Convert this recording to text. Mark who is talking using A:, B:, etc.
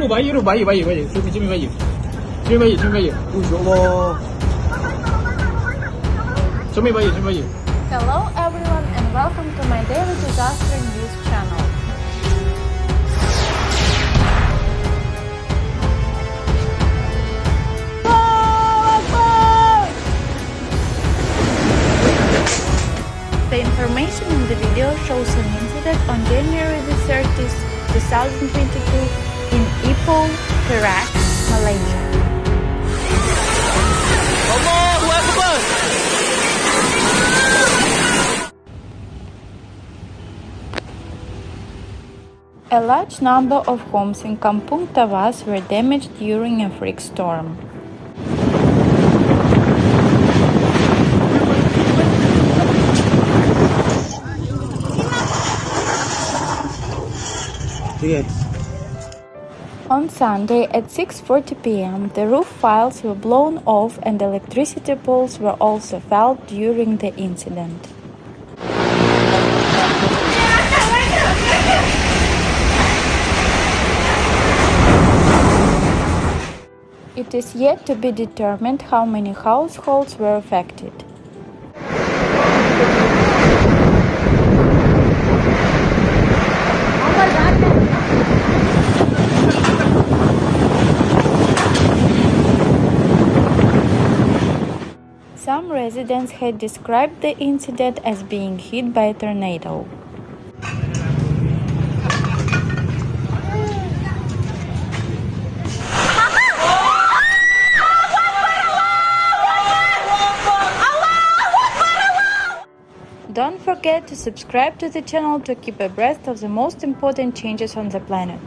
A: bayu. Cumi bayu. Insyaallah. Cumi bayu.
B: Hello everyone and welcome to my daily disaster news channel. The information in the video shows an incident on January the 30th, 2022 in Ipoh, Perak, Malaysia.
A: Allahu Akbar.
B: A large number of homes in Kampung Tawas were damaged during a freak storm. On Sunday at 6:40 p.m., the roof files were blown off and electricity poles were also felt during the incident. It is yet to be determined how many households were affected. Some residents had described the incident as being hit by a tornado. Don't forget to subscribe to the channel to keep abreast of the most important changes on the planet.